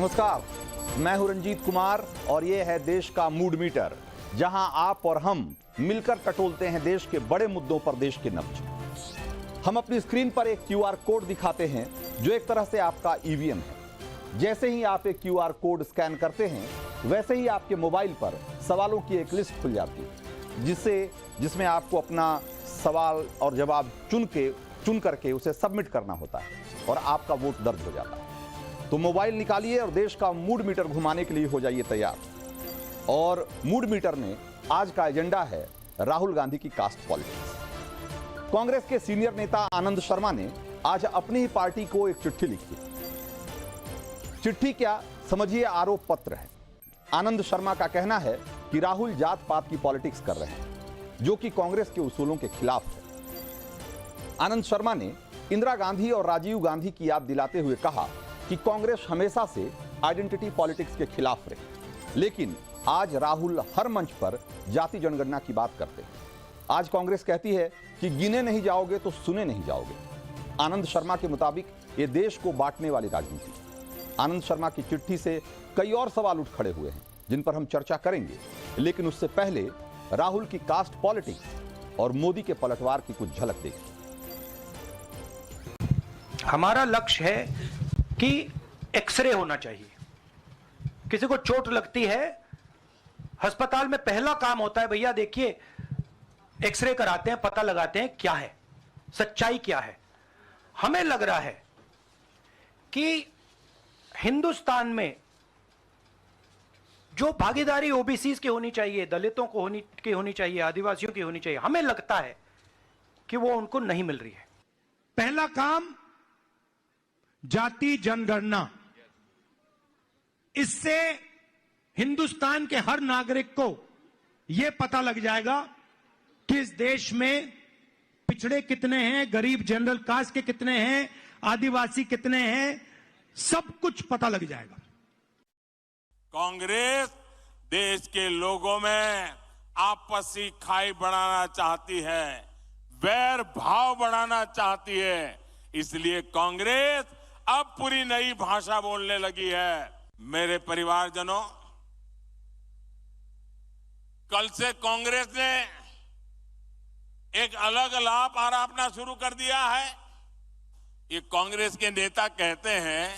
नमस्कार, मैं हूं रंजीत कुमार और ये है देश का मूड मीटर, जहां आप और हम मिलकर टटोलते हैं देश के बड़े मुद्दों पर देश के नब्ज। हम अपनी स्क्रीन पर एक क्यूआर कोड दिखाते हैं जो एक तरह से आपका ईवीएम है। जैसे ही आप एक क्यूआर कोड स्कैन करते हैं, वैसे ही आपके मोबाइल पर सवालों की एक लिस्ट खुल जाती है, जिसमें आपको अपना सवाल और जवाब चुन करके उसे सबमिट करना होता है और आपका वोट दर्ज हो जाता है। तो मोबाइल निकालिए और देश का मूड मीटर घुमाने के लिए हो जाइए तैयार। और मूड मीटर में आज का एजेंडा है राहुल गांधी की कास्ट पॉलिटिक्स। कांग्रेस के सीनियर नेता आनंद शर्मा ने आज अपनी ही पार्टी को एक चिट्ठी लिखी। चिट्ठी क्या, समझिए आरोप पत्र है। आनंद शर्मा का कहना है कि राहुल जात पात की पॉलिटिक्स कर रहे हैं, जो कि कांग्रेस के उसूलों के खिलाफ है। आनंद शर्मा ने इंदिरा गांधी और राजीव गांधी की याद दिलाते हुए कहा कि कांग्रेस हमेशा से आइडेंटिटी पॉलिटिक्स के खिलाफ रही, लेकिन आज राहुल हर मंच पर जाति जनगणना की बात करते हैं। आज कांग्रेस कहती है कि गिने नहीं जाओगे तो सुने नहीं जाओगे। आनंद शर्मा के मुताबिक ये देश को बांटने वाली राजनीति। आनंद शर्मा की चिट्ठी से कई और सवाल उठ खड़े हुए हैं, जिन पर हम चर्चा करेंगे, लेकिन उससे पहले राहुल की कास्ट पॉलिटिक्स और मोदी के पलटवार की कुछ झलक देखिए। हमारा लक्ष्य है कि एक्सरे होना चाहिए। किसी को चोट लगती है, अस्पताल में पहला काम होता है, भैया देखिए एक्सरे कराते हैं, पता लगाते हैं क्या है, सच्चाई क्या है। हमें लग रहा है कि हिंदुस्तान में जो भागीदारी ओबीसी की होनी चाहिए, दलितों को होनी चाहिए, आदिवासियों की होनी चाहिए, हमें लगता है कि वो उनको नहीं मिल रही है। पहला काम जाति जनगणना। इससे हिंदुस्तान के हर नागरिक को यह पता लग जाएगा कि इस देश में पिछड़े कितने हैं, गरीब जनरल कास्ट के कितने हैं, आदिवासी कितने हैं, सब कुछ पता लग जाएगा। कांग्रेस देश के लोगों में आपसी खाई बढ़ाना चाहती है, वैर भाव बढ़ाना चाहती है। इसलिए कांग्रेस अब पूरी नई भाषा बोलने लगी है। मेरे परिवारजनों, कल से कांग्रेस ने एक अलग लाभ आरोपना शुरू कर दिया है। ये कांग्रेस के नेता कहते हैं,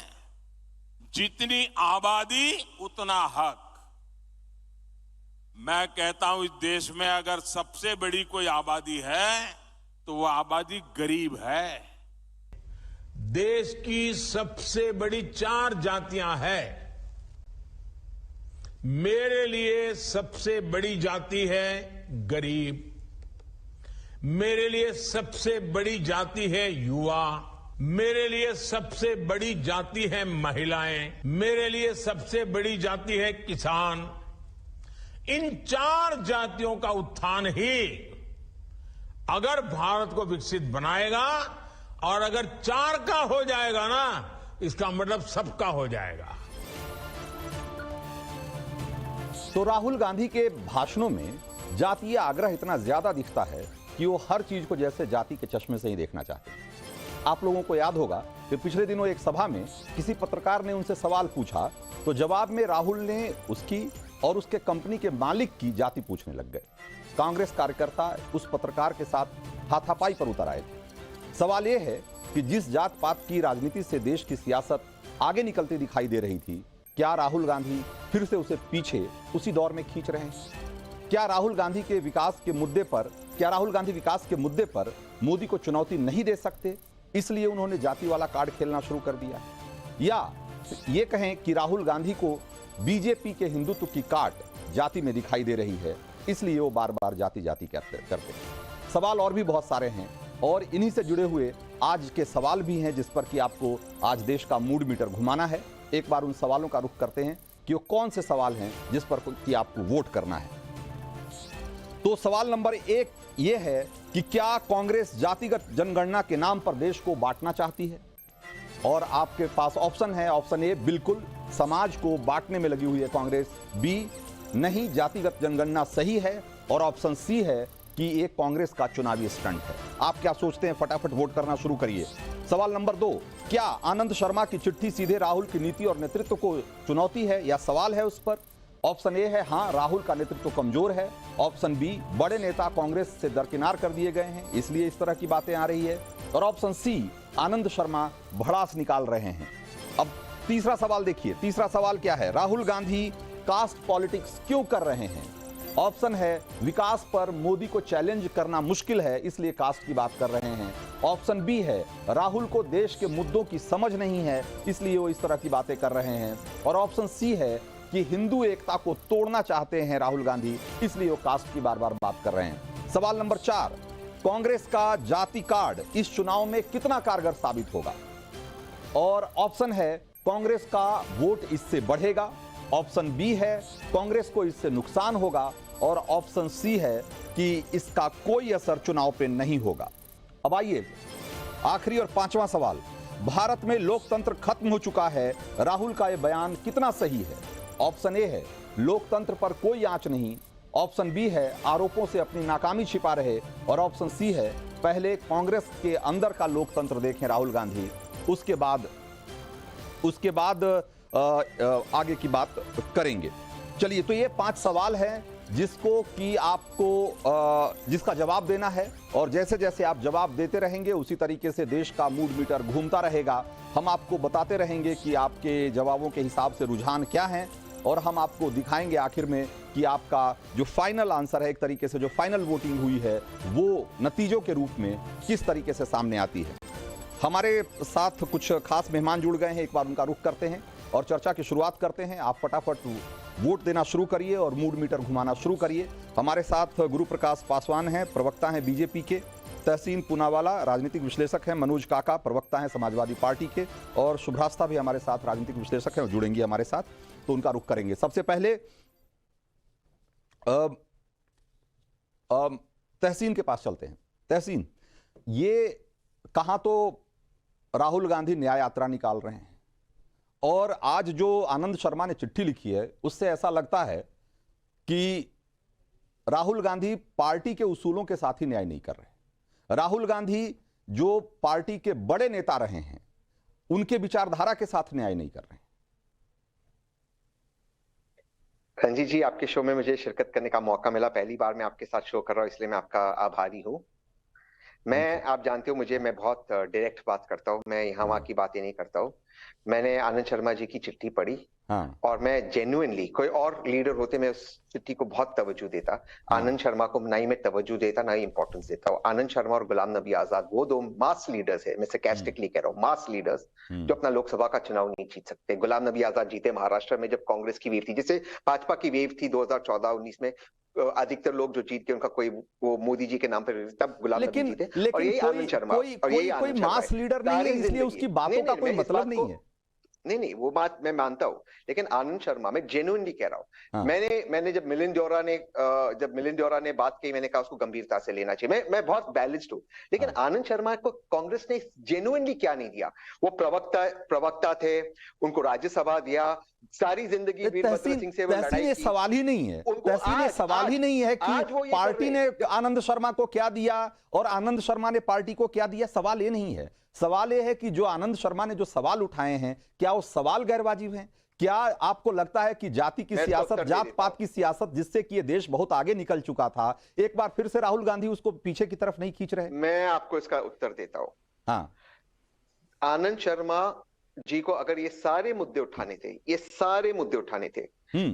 जितनी आबादी उतना हक। मैं कहता हूं, इस देश में अगर सबसे बड़ी कोई आबादी है तो वो आबादी गरीब है। देश की सबसे बड़ी 4 जातियां हैं। मेरे लिए सबसे बड़ी जाति है गरीब, मेरे लिए सबसे बड़ी जाति है युवा, मेरे लिए सबसे बड़ी जाति है महिलाएं, मेरे लिए सबसे बड़ी जाति है किसान। इन 4 जातियों का उत्थान ही अगर भारत को विकसित बनाएगा, और अगर 4 का हो जाएगा ना, इसका मतलब सबका हो जाएगा। तो राहुल गांधी के भाषणों में जातीय आग्रह इतना ज्यादा दिखता है कि वो हर चीज को जैसे जाति के चश्मे से ही देखना चाहते हैं। आप लोगों को याद होगा कि पिछले दिनों एक सभा में किसी पत्रकार ने उनसे सवाल पूछा, तो जवाब में राहुल ने उसकी और उसके कंपनी के मालिक की जाति पूछने लग गए। कांग्रेस कार्यकर्ता उस पत्रकार के साथ हाथापाई पर उतर आए थे। सवाल यह है कि जिस जात पात की राजनीति से देश की सियासत आगे निकलती दिखाई दे रही थी, क्या राहुल गांधी फिर से उसे पीछे उसी दौर में खींच रहे हैं? क्या राहुल गांधी विकास के मुद्दे पर मोदी को चुनौती नहीं दे सकते, इसलिए उन्होंने जाति वाला कार्ड खेलना शुरू कर दिया? या ये कहें कि राहुल गांधी को बीजेपी के हिंदुत्व की काट जाति में दिखाई दे रही है, इसलिए वो बार बार जाति करते हैं। सवाल और भी बहुत सारे हैं और इन्हीं से जुड़े हुए आज के सवाल भी हैं, जिस पर कि आपको आज देश का मूड मीटर घुमाना है। एक बार उन सवालों का रुख करते हैं कि वो कौन से सवाल हैं जिस पर कि आपको वोट करना है। तो सवाल नंबर 1 ये है कि क्या कांग्रेस जातिगत जनगणना के नाम पर देश को बांटना चाहती है? और आपके पास ऑप्शन है। ऑप्शन ए, बिल्कुल समाज को बांटने में लगी हुई है कांग्रेस। बी, नहीं जातिगत जनगणना सही है। और ऑप्शन सी है कि ये कांग्रेस का चुनावी स्टंट है। आप क्या सोचते हैं? फटाफट वोट करना शुरू करिए। सवाल नंबर 2, क्या आनंद शर्मा की चिट्ठी सीधे राहुल की नीति और नेतृत्व को चुनौती है या सवाल है उस पर? ऑप्शन ए है हां, राहुल का नेतृत्व कमजोर है। ऑप्शन बी, बड़े नेता कांग्रेस से दरकिनार कर दिए गए हैं इसलिए इस तरह की बातें आ रही है। और ऑप्शन सी, आनंद शर्मा भड़ास निकाल रहे हैं। अब तीसरा सवाल देखिए। तीसरा सवाल क्या है? राहुल गांधी कास्ट पॉलिटिक्स क्यों कर रहे हैं? ऑप्शन है, विकास पर मोदी को चैलेंज करना मुश्किल है इसलिए कास्ट की बात कर रहे हैं। ऑप्शन बी है, राहुल को देश के मुद्दों की समझ नहीं है इसलिए वो इस तरह की बातें कर रहे हैं। और ऑप्शन सी है कि हिंदू एकता को तोड़ना चाहते हैं राहुल गांधी इसलिए वो कास्ट की बार बार बात कर रहे हैं। सवाल नंबर 4, कांग्रेस का जाति कार्ड इस चुनाव में कितना कारगर साबित होगा? और ऑप्शन है, कांग्रेस का वोट इससे बढ़ेगा। ऑप्शन बी है, कांग्रेस को इससे नुकसान होगा। और ऑप्शन सी है कि इसका कोई असर चुनाव पे नहीं होगा। अब आइए आखिरी और 5वां सवाल, भारत में लोकतंत्र खत्म हो चुका है, राहुल का यह बयान कितना सही है? ऑप्शन ए है, लोकतंत्र पर कोई आंच नहीं। ऑप्शन बी है, आरोपों से अपनी नाकामी छिपा रहे। और ऑप्शन सी है, पहले कांग्रेस के अंदर का लोकतंत्र देखें राहुल गांधी, उसके बाद आगे की बात करेंगे। चलिए, तो ये 5 सवाल हैं जिसको कि आपको जिसका जवाब देना है और जैसे जैसे आप जवाब देते रहेंगे उसी तरीके से देश का मूड मीटर घूमता रहेगा। हम आपको बताते रहेंगे कि आपके जवाबों के हिसाब से रुझान क्या है और हम आपको दिखाएंगे आखिर में कि आपका जो फाइनल आंसर है, एक तरीके से जो फाइनल वोटिंग हुई है वो नतीजों के रूप में किस तरीके से सामने आती है। हमारे साथ कुछ खास मेहमान जुड़ गए हैं, एक बार उनका रुख करते हैं और चर्चा की शुरुआत करते हैं। आप फटाफट वोट देना शुरू करिए और मूड मीटर घुमाना शुरू करिए। हमारे साथ गुरु प्रकाश पासवान हैं, प्रवक्ता हैं बीजेपी के। तहसीन पूनावाला राजनीतिक विश्लेषक हैं। मनोज काका प्रवक्ता हैं समाजवादी पार्टी के। और शुभ्रास्ता भी हमारे साथ राजनीतिक विश्लेषक हैं और जुड़ेंगी हमारे साथ, तो उनका रुख करेंगे। सबसे पहले तहसीन के पास चलते हैं। तहसीन, ये कहां तो राहुल गांधी न्याय यात्रा निकाल रहे हैं और आज जो आनंद शर्मा ने चिट्ठी लिखी है उससे ऐसा लगता है कि राहुल गांधी पार्टी के उसूलों के साथ ही न्याय नहीं कर रहे। राहुल गांधी जो पार्टी के बड़े नेता रहे हैं उनके विचारधारा के साथ न्याय नहीं कर रहे। रंजीत जी, आपके शो में मुझे शिरकत करने का मौका मिला। पहली बार मैं आपके साथ शो कर रहा हूं, इसलिए मैं आपका आभारी हूं। आप जानते हो मैं बहुत डायरेक्ट बात करता हूं, मैं यहाँ वहां की बातें नहीं करता हूं। मैंने आनंद शर्मा जी की चिट्ठी पढ़ी और मैं जेन्युइनली, कोई और लीडर होते मैं उस चिट्ठी को बहुत तवज्जो देता। आनंद शर्मा को ना ही मैं तवज्जो देता ना ही इंपॉर्टेंस देता हूँ। आनंद शर्मा और गुलाम नबी आजाद वो 2 मास लीडर्स है, मैं sarcastically कह रहा हूँ, मास लीडर्स जो अपना लोकसभा का चुनाव नहीं जीत सकते। गुलाम नबी आजाद जीते महाराष्ट्र में जब कांग्रेस की वेव थी, जिससे भाजपा की वेव थी 2014-19 में। अधिकतर लोग जो जीत के उनका कोई वो मोदी जी के नाम पर, तब गुलाम नबी जीते। और यही आनंद शर्मा और यही कोई मास लीडर नहीं है इसलिए उसकी बातों का कोई मतलब नहीं है। नहीं, वो बात मैं मानता हूं, लेकिन आनंद शर्मा, मैं जेन्युइनली कह रहा हूं। मैंने जब मिलिंद देओरा ने बात की, मैंने कहा उसको गंभीरता से लेना चाहिए। मैं बहुत बैलेंस्ड हूं, लेकिन आनंद शर्मा को कांग्रेस ने जेन्युइनली क्या नहीं दिया? वो प्रवक्ता थे, उनको राज्यसभा दिया, सारी जिंदगी वीरभद्र सिंह से वो लड़ाई की। सवाल ही नहीं है, तहसीन सवाल ही नहीं है कि पार्टी ने आनंद शर्मा को क्या दिया और आनंद शर्मा ने पार्टी को क्या दिया। सवाल ये नहीं है। सवाल यह है कि जो आनंद शर्मा ने जो सवाल उठाए हैं, क्या वो सवाल गैर वाजिब हैं? क्या आपको लगता है कि जाति की सियासत, जात पात की सियासत, जिससे कि ये देश बहुत आगे निकल चुका था, एक बार फिर से राहुल गांधी उसको पीछे की तरफ नहीं खींच रहे? मैं आपको इसका उत्तर देता हूं। हाँ, आनंद शर्मा जी को अगर ये सारे मुद्दे उठाने थे,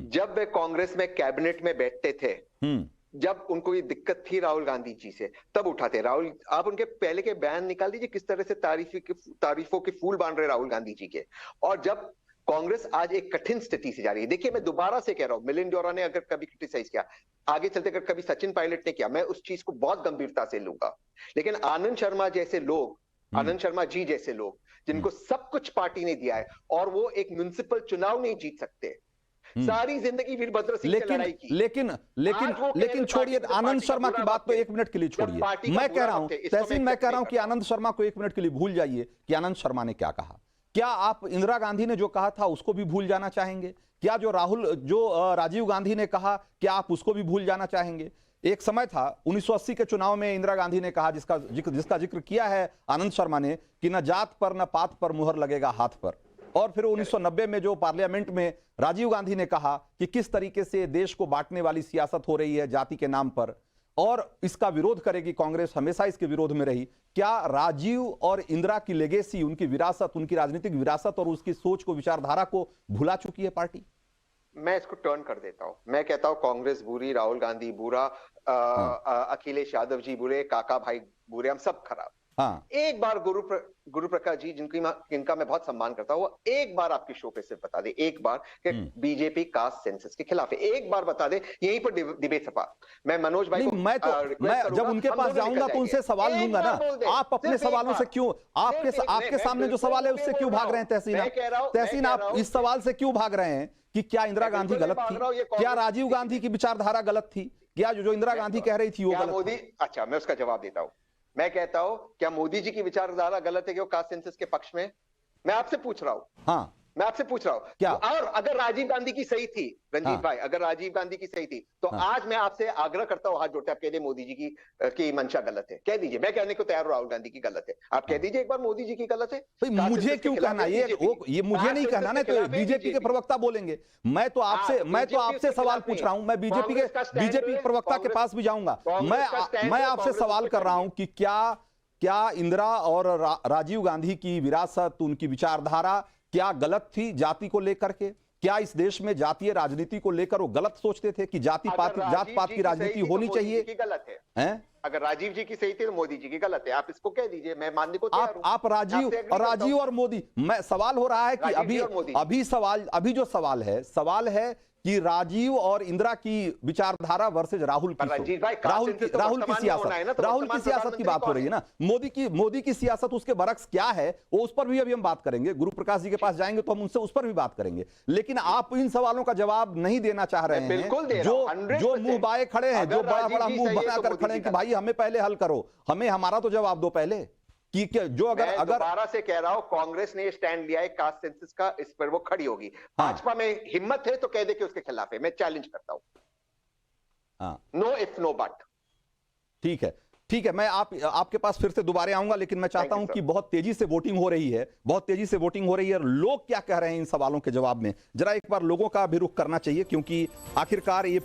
जब वे कांग्रेस में कैबिनेट में बैठते थे, जब उनको ये दिक्कत थी राहुल गांधी जी से, तब उठाते। राहुल, आप उनके पहले के बयान निकाल दीजिए, किस तरह से तारीफों के फूल बांध रहे राहुल गांधी जी के। और जब कांग्रेस आज एक कठिन स्थिति से जा रही है, देखिए मैं दोबारा से कह रहा हूं, मिलिंद देओरा ने अगर कभी क्रिटिसाइज किया, आगे चलते अगर कभी सचिन पायलट ने किया, मैं उस चीज को बहुत गंभीरता से लूंगा। लेकिन आनंद शर्मा जैसे लोग, आनंद शर्मा जी जैसे लोग, जिनको सब कुछ पार्टी ने दिया है और वो एक म्युनिसिपल चुनाव नहीं जीत सकते, सारी जिंदगी वीरभद्र सिंह से लड़ाई की। लेकिन छोड़िए आनंद शर्मा की बात तो 1 मिनट के लिए छोड़िए। मैं कह रहा हूं तहसीन, मैं कह रहा हूं कि आनंद शर्मा को 1 मिनट के लिए भूल जाइए कि आनंद शर्मा ने क्या कहा। क्या आप इंदिरा गांधी ने जो कहा था उसको भी भूल जाना चाहेंगे? क्या जो राजीव गांधी ने कहा, क्या आप उसको भी भूल जाना चाहेंगे? एक समय था 1980 के चुनाव में इंदिरा गांधी ने कहा, जिसका जिक्र किया है आनंद शर्मा ने, कि न जात पर न पात पर मुहर लगेगा हाथ पर। और फिर 1990 में जो पार्लियामेंट में राजीव गांधी ने कहा कि किस तरीके से देश को बांटने वाली सियासत हो रही है जाति के नाम पर, और इसका विरोध करेगी कांग्रेस, हमेशा इसके विरोध में रही। क्या राजीव और इंदिरा की लेगेसी, उनकी विरासत, उनकी राजनीतिक विरासत और उसकी सोच को, विचारधारा को भुला चुकी है पार्टी? मैं इसको टर्न कर देता हूं। मैं कहता हूं कांग्रेस बुरी, राहुल गांधी बुरा, अखिलेश यादव जी बुरे, काका भाई बुरे, हम सब खराब। हाँ। एक बार गुरु प्रकाश जी, जिनका मैं बहुत सम्मान करता हूं, एक बार आपकी शो पे सिर्फ बता दे, एक बार कि बीजेपी कास्ट सेंसस के खिलाफ है, एक बार बता दे, यहीं पर डिबेट सपा। मैं मनोज भाई को मैं जब उनके पास जाऊंगा तो उनसे सवाल लूंगा ना। आप अपने सवालों से क्यों, आपके सामने जो सवाल है उससे क्यों भाग रहे हैं तहसीन? आप इस सवाल से क्यों भाग रहे हैं कि क्या इंदिरा गांधी गलत थी, क्या राजीव गांधी की विचारधारा गलत थी, क्या जो इंदिरा गांधी कह रही थी वो गलत मोदी? अच्छा, मैं उसका जवाब देता हूं। मैं कहता हूं, क्या मोदी जी की विचारधारा गलत है कि वो कास्ट सेंसस के पक्ष में? मैं आपसे पूछ रहा हूं। हाँ, मैं आपसे पूछ रहा हूं क्या? और अगर राजीव गांधी की सही थी, रंजीत भाई, अगर राजीव गांधी की सही थी, तो आज मैं आपसे आग्रह करता हूं, हाथ जोड़ते, आप कह दीजिए मोदी जी की मंशा गलत है, कह दीजिए। मैं कहने को तैयार हूं राहुल गांधी की गलत है, आप कह दीजिए एक बार मोदी जी की गलत है। मुझे क्यों कहना? ये मुझे नहीं कहना ना, तो बीजेपी के प्रवक्ता बोलेंगे। मैं तो आपसे सवाल पूछ रहा हूं, मैं बीजेपी प्रवक्ता के पास भी जाऊंगा। मैं आपसे सवाल कर रहा हूं कि क्या इंदिरा और राजीव गांधी की विरासत, उनकी विचारधारा क्या गलत थी जाति को लेकर के? क्या इस देश में जातीय राजनीति को लेकर वो गलत सोचते थे कि जात पात की राजनीति होनी चाहिए? गलत है। अगर राजीव जी की सही थी तो मोदी जी की गलत है, आप इसको कह दीजिए, मैं मानने को तैयार हूं। आप राजीव और मोदी, मैं सवाल हो रहा है कि अभी जो सवाल है कि राजीव और इंदिरा की विचारधारा वर्सेज राहुल की सियासत की बात हो रही है ना। मोदी की सियासत, उसके बरक्स क्या है, वो उस पर भी अभी हम बात करेंगे। गुरु प्रकाश जी के पास जाएंगे तो हम उनसे उस पर भी बात करेंगे। लेकिन आप इन सवालों का जवाब नहीं देना चाह रहे हैं, जो मुंह बाए खड़े हैं, जो बड़ा मुंह बनाकर खड़े हैं कि भाई हमें पहले हल करो, हमारा तो जवाब दो पहले। कि जो अगर दोबारा से कह रहा हूं, कांग्रेस ने स्टैंड लिया है कास्ट सेंसस का, इस पर वो खड़ी होगी। भाजपा में हिम्मत है तो कह दे कि उसके खिलाफ है, मैं चैलेंज करता हूं। No if no but. ठीक है, मैं आपके पास फिर से दोबारा आऊंगा, लेकिन मैं चाहता हूं कि बहुत तेजी से वोटिंग हो रही है, लोग क्या कह रहे हैं इन सवालों के जवाब में, जरा एक बार लोगों का भी रुख करना चाहिए, क्योंकि आखिरकार ये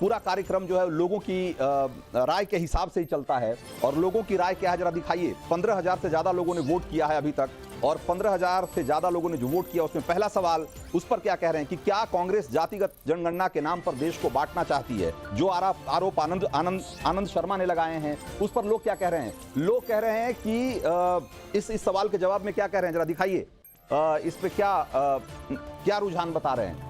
पूरा कार्यक्रम जो है लोगों की राय के हिसाब से ही चलता है। और लोगों की राय क्या है जरा दिखाइए। 15,000 से ज्यादा लोगों ने वोट किया है अभी तक, और 15,000 से ज्यादा लोगों ने जो वोट किया उसमें पहला सवाल उस पर क्या कह रहे हैं कि क्या कांग्रेस जातिगत जनगणना के नाम पर देश को बांटना चाहती है? जो आरोप आनंद शर्मा ने लगाए हैं उस पर लोग क्या कह रहे हैं? लोग कह रहे हैं कि इस सवाल के जवाब में क्या कह रहे हैं, जरा दिखाइए। इस पे क्या रुझान बता रहे हैं?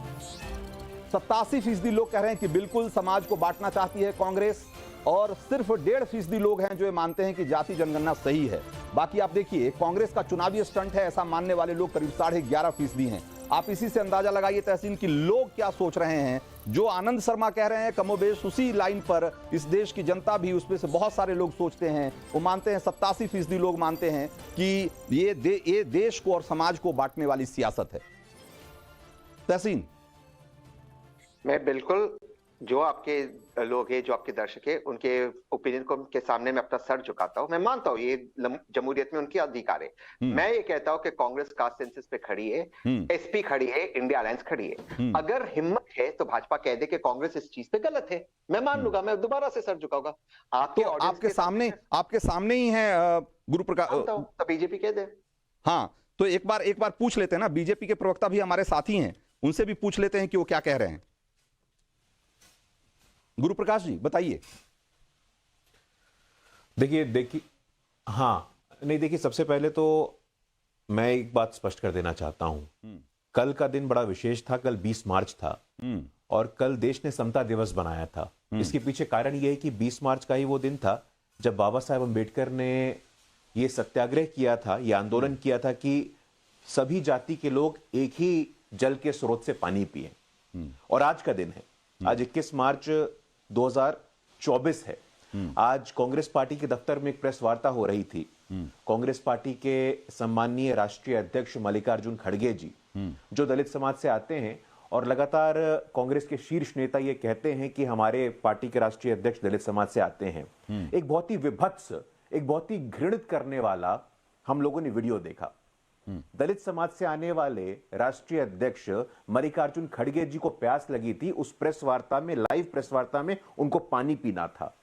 87% लोग कह रहे हैं कि बिल्कुल समाज को बांटना चाहती है कांग्रेस, और सिर्फ 1.5% लोग हैं जो ये मानते हैं कि जाति जनगणना सही है। बाकी आप देखिए, कांग्रेस का चुनावी स्टंट है ऐसा मानने वाले लोग करीब 11.5% हैं। आप इसी से अंदाजा लगाइए तहसीन कि लोग क्या सोच रहे हैं। जो आनंद शर्मा कह रहे हैं कमोबेश उसी लाइन पर इस देश की जनता भी, उसमें से बहुत सारे लोग सोचते हैं, वो मानते हैं, 87% लोग मानते हैं कि ये देश को और समाज को बांटने वाली सियासत है। तहसीन, मैं बिल्कुल, जो आपके लोग हैं, जो आपके दर्शक हैं, उनके ओपिनियन को के सामने मैं अपना सर झुकाता हूं। मैं मानता हूं ये जमहूरियत में उनकी अधिकार है। मैं ये कहता हूं कि कांग्रेस कास्ट सेंसस पे खड़ी है, एसपी खड़ी है, इंडिया अलायंस खड़ी है। अगर हिम्मत है तो भाजपा कह दे कि कांग्रेस इस चीज पे गलत है, मैं मान लूंगा, मैं दोबारा से सर झुकाऊंगा। आपके सामने ही है गुरु प्रकाश, तो बीजेपी कह दे। हाँ, तो एक बार पूछ लेते हैं ना, बीजेपी के प्रवक्ता भी हमारे साथी हैं, उनसे भी पूछ लेते हैं कि वो क्या कह रहे हैं। गुरु प्रकाश जी बताइए। देखिए देखिए, सबसे पहले तो मैं एक बात स्पष्ट कर देना चाहता हूं। कल का दिन बड़ा विशेष था, कल 20 मार्च था, और कल देश ने समता दिवस बनाया था। इसके पीछे कारण यह है कि 20 मार्च का ही वो दिन था जब बाबा साहेब अम्बेडकर ने ये सत्याग्रह किया था, ये आंदोलन किया था कि सभी जाति के लोग एक ही जल के स्रोत से पानी पिए। और आज का दिन है, आज 21 मार्च 2024 है। आज कांग्रेस पार्टी के दफ्तर में एक प्रेस वार्ता हो रही थी। कांग्रेस पार्टी के सम्माननीय राष्ट्रीय अध्यक्ष मल्लिकार्जुन खड़गे जी, जो दलित समाज से आते हैं और लगातार कांग्रेस के शीर्ष नेता ये कहते हैं कि हमारे पार्टी के राष्ट्रीय अध्यक्ष दलित समाज से आते हैं। एक बहुत ही विभत्स, एक बहुत ही घृणित करने वाला हम लोगों ने वीडियो देखा। दलित समाज से आने वाले राष्ट्रीय अध्यक्ष मल्लिकार्जुन खड़गे जी को प्यास लगी थी, उस प्रेस वार्ता में, लाइव प्रेस वार्ता में उनको पानी पीना था।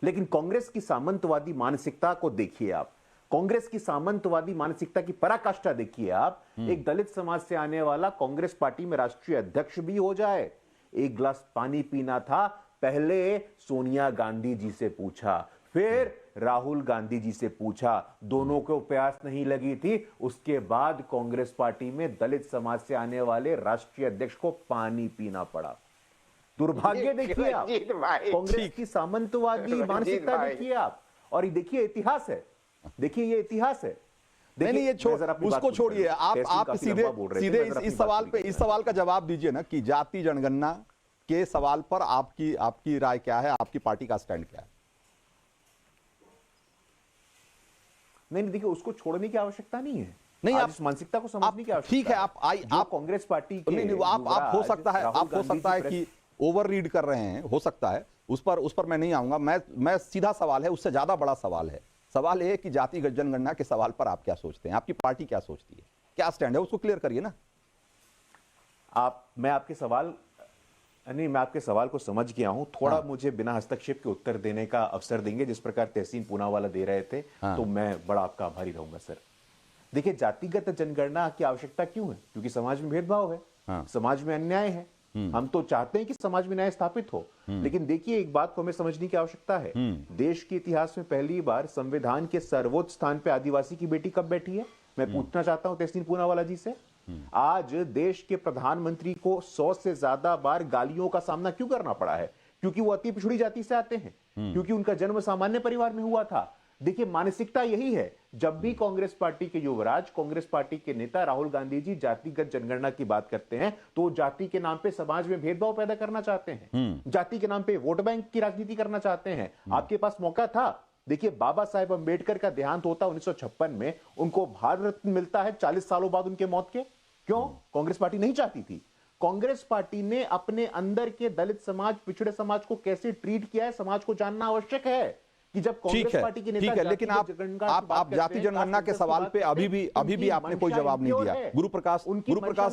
लेकिन कांग्रेस की सामंतवादी मानसिकता को देखिए आप, कांग्रेस की सामंतवादी मानसिकता की पराकाष्ठा देखिए आप। एक दलित समाज से आने वाला कांग्रेस पार्टी में राष्ट्रीय अध्यक्ष भी हो जाए। एक गिलास पानी पीना था, पहले सोनिया गांधी जी से पूछा, फिर राहुल गांधी जी से पूछा, दोनों को प्यास नहीं लगी थी। उसके बाद कांग्रेस पार्टी में दलित समाज से आने वाले राष्ट्रीय अध्यक्ष को पानी पीना पड़ा। दुर्भाग्य देखिए आप, कांग्रेस की सामंतवादी मानसिकता देखिए आप। और ये देखिए इतिहास है, देखिए ये इतिहास है। नहीं ये उसको छोड़िए, आप सीधे इस सवाल का जवाब दीजिए ना कि जाति जनगणना के सवाल पर आपकी राय क्या है, आपकी पार्टी का स्टैंड क्या है? नहीं देखिए, उसको छोड़ने की आवश्यकता नहीं है। नहीं, आप आप इस मानसिकता को समझने की आवश्यकता ठीक है। आप कांग्रेस पार्टी के नहीं, आप हो सकता है कि ओवर रीड कर रहे हैं, हो सकता है। उस पर मैं नहीं आऊंगा। मैं सीधा सवाल है, उससे ज्यादा बड़ा सवाल है। सवाल ये है कि जातिगत जनगणना के सवाल पर आप क्या सोचते हैं, आपकी पार्टी क्या सोचती है, क्या स्टैंड है, उसको क्लियर करिए ना। मैं आपके सवाल को समझ गया हूं। थोड़ा मुझे बिना हस्तक्षेप के उत्तर देने का अवसर देंगे, जिस प्रकार तहसीन पूनावाला दे रहे थे। तो मैं बड़ा आपका आभारी रहूंगा सर। देखिए, जातिगत जनगणना की आवश्यकता क्यों है? क्योंकि समाज में भेदभाव है, समाज में अन्याय है। हम तो चाहते हैं कि समाज में न्याय स्थापित हो, लेकिन देखिए एक बात को हमें समझने की आवश्यकता है। देश के इतिहास में पहली बार संविधान के सर्वोच्च स्थान पे आदिवासी की बेटी कब बैठी है? मैं पूछना चाहता हूं तहसीन पूनावाला जी से। आज देश के प्रधानमंत्री को 100 से ज्यादा बार गालियों का सामना क्यों करना पड़ा है? क्योंकि वो अति पिछड़ी जाति से आते हैं, क्योंकि उनका जन्म सामान्य परिवार में हुआ था। देखिए, मानसिकता यही है। जब भी कांग्रेस पार्टी के युवराज, कांग्रेस पार्टी के नेता राहुल गांधी जी जातिगत जनगणना की बात करते हैं, तो जाति के नाम पे समाज में भेदभाव पैदा करना चाहते हैं, जाति के नाम पे वोट बैंक की राजनीति करना चाहते हैं। आपके पास मौका था। देखिए, बाबा साहेब अंबेडकर का देहांत होता 1956 में, उनको भारत रत्न मिलता है 40 सालों बाद उनके मौत के। क्यों? कांग्रेस पार्टी नहीं चाहती थी। कांग्रेस पार्टी ने अपने अंदर के दलित समाज, पिछड़े समाज को कैसे ट्रीट किया है, समाज को जानना आवश्यक है। कि जब कांग्रेस पार्टी के नेता, ठीक है, लेकिन आप जाति जनगणना के सवाल पे अभी भी आपने कोई जवाब नहीं दिया। गुरु प्रकाश,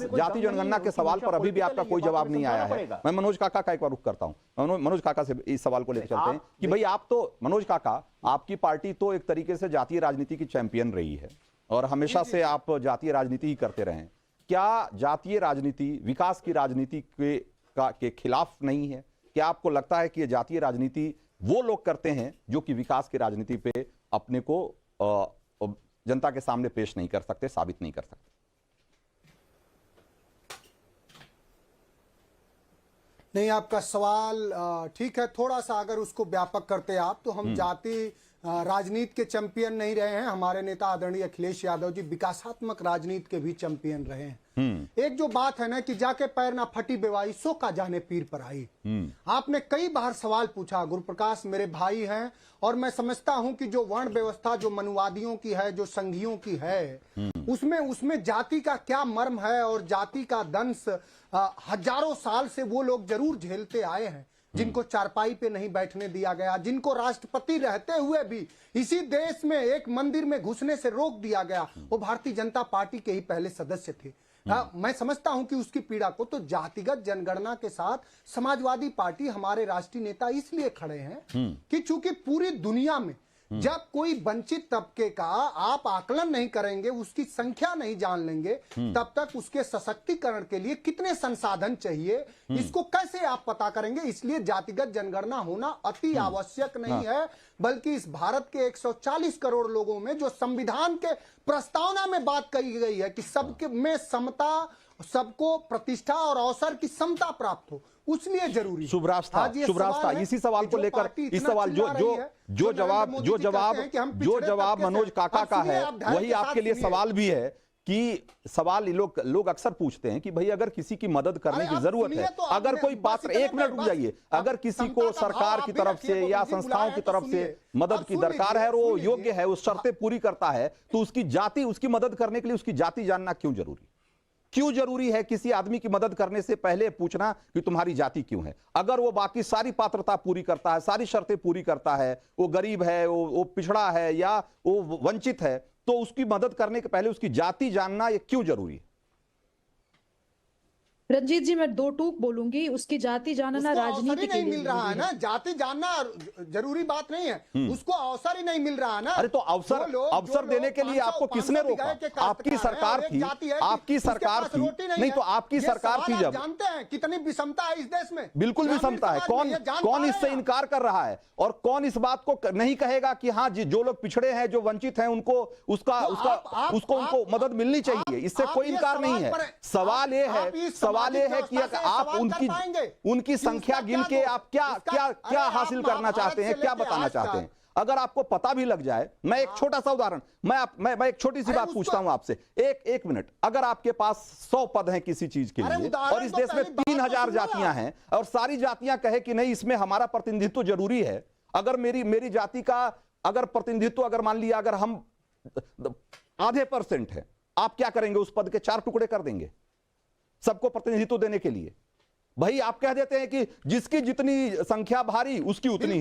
जाति जनगणना के सवाल पर अभी भी आपका कोई जवाब नहीं आया है। मैं मनोज काका का एक बार रुख करता हूं। मनोज काका से इस सवाल को लेकर चलते हैं कि भाई आप तो, मनोज काका, आपकी पार्टी तो एक तरीके से जातीय राजनीति की चैंपियन रही है और हमेशा से आप जातीय राजनीति ही करते रहे। क्या जातीय राजनीति विकास की राजनीति के खिलाफ नहीं है? क्या आपको लगता है कि ये जातीय राजनीति वो लोग करते हैं जो कि विकास की राजनीति पे अपने को जनता के सामने पेश नहीं कर सकते, साबित नहीं कर सकते? नहीं, आपका सवाल ठीक है। थोड़ा सा अगर उसको व्यापक करते आप, तो हम जाति राजनीति के चैंपियन नहीं रहे हैं। हमारे नेता आदरणीय अखिलेश यादव जी विकासात्मक राजनीति के भी चैंपियन रहे हैं। एक जो बात है ना कि जाके पैर ना फटी बेवाई सो का जाने पीर पर आई। आपने कई बार सवाल पूछा। गुरु प्रकाश मेरे भाई हैं और मैं समझता हूं कि जो वर्ण व्यवस्था जो मनुवादियों की है, जो संघियों की है, उसमें जाति का क्या मर्म है और जाति का दंश हजारों साल से वो लोग जरूर झेलते आए हैं, जिनको चारपाई पे नहीं बैठने दिया गया, जिनको राष्ट्रपति रहते हुए भी इसी देश में एक मंदिर में घुसने से रोक दिया गया, वो भारतीय जनता पार्टी के ही पहले सदस्य थे। मैं समझता हूं कि उसकी पीड़ा को तो जातिगत जनगणना के साथ समाजवादी पार्टी, हमारे राष्ट्रीय नेता इसलिए खड़े हैं कि चूंकि पूरी दुनिया में जब कोई वंचित तबके का आप आकलन नहीं करेंगे, उसकी संख्या नहीं जान लेंगे, तब तक उसके सशक्तिकरण के लिए कितने संसाधन चाहिए, इसको कैसे आप पता करेंगे? इसलिए जातिगत जनगणना होना अति आवश्यक नहीं है, बल्कि इस भारत के 140 करोड़ लोगों में जो संविधान के प्रस्तावना में बात कही गई है कि सबके में समता, सबको प्रतिष्ठा और अवसर की समता प्राप्त हो, उसलिए जरूरी। शुभराज था इसी सवाल को लेकर, इस सवाल जो जवाब मनोज काका का है, वही आपके लिए सवाल भी है कि सवाल लोग अक्सर पूछते हैं कि भाई अगर किसी की मदद करने की जरूरत है, अगर कोई पात्र, एक मिनट रुक जाइए, अगर किसी को सरकार की तरफ से या संस्थाओं की तरफ से मदद की दरकार है और वो योग्य है, उस शर्तें पूरी करता है, तो उसकी मदद करने के लिए उसकी जाति जानना क्यों जरूरी? क्यों जरूरी है किसी आदमी की मदद करने से पहले पूछना कि तुम्हारी जाति क्यों है? अगर वो बाकी सारी पात्रता पूरी करता है, सारी शर्तें पूरी करता है, वो गरीब है, वो पिछड़ा है या वो वंचित है, तो उसकी मदद करने के पहले उसकी जाति जानना ये क्यों जरूरी है? रंजीत जी, मैं दो टूक बोलूंगी। उसकी जाति जानना उसको राजनीति अवसर ही के नहीं लिए मिल रहा है जरूरी ना, है। जाति जानना जरूरी बात नहीं है, उसको अवसर ही नहीं मिल रहा है ना। अरे तो अवसर देने के लिए आपको किसने रोका? आपकी सरकार थी, आपकी सरकार थी, नहीं तो आपकी सरकार थी जब। जानते हैं कितनी विषमता है इस देश में? बिल्कुल विषमता है। कौन इससे इनकार कर रहा है और कौन इस बात को नहीं कहेगा कि हाँ जी, जो लोग पिछड़े हैं, जो वंचित हैं, उनको उनको मदद मिलनी चाहिए? इससे कोई इनकार नहीं है। सवाल ये है कि आप उनकी संख्या गिन के आप क्या हासिल करना चाहते हैं, क्या बताना चाहते हैं? अगर आपको पता भी लग जाए, मैं एक छोटा सा उदाहरण, मैं एक छोटी सी बात पूछता हूं आपसे, एक मिनट। अगर आपके पास 100 पद हैं किसी चीज के लिए और इस देश में 3000 जातियां हैं और सारी जातियां कहे कि नहीं, इसमें हमारा प्रतिनिधित्व जरूरी है, अगर मेरी जाति का अगर प्रतिनिधित्व, अगर मान लिया अगर हम आधे % है, आप क्या करेंगे? उस पद के 4 टुकड़े कर देंगे सबको प्रतिनिधित्व देने के लिए? भाई आप कह देते हैं कि जिसकी जितनी संख्या भारी उसकी उतनी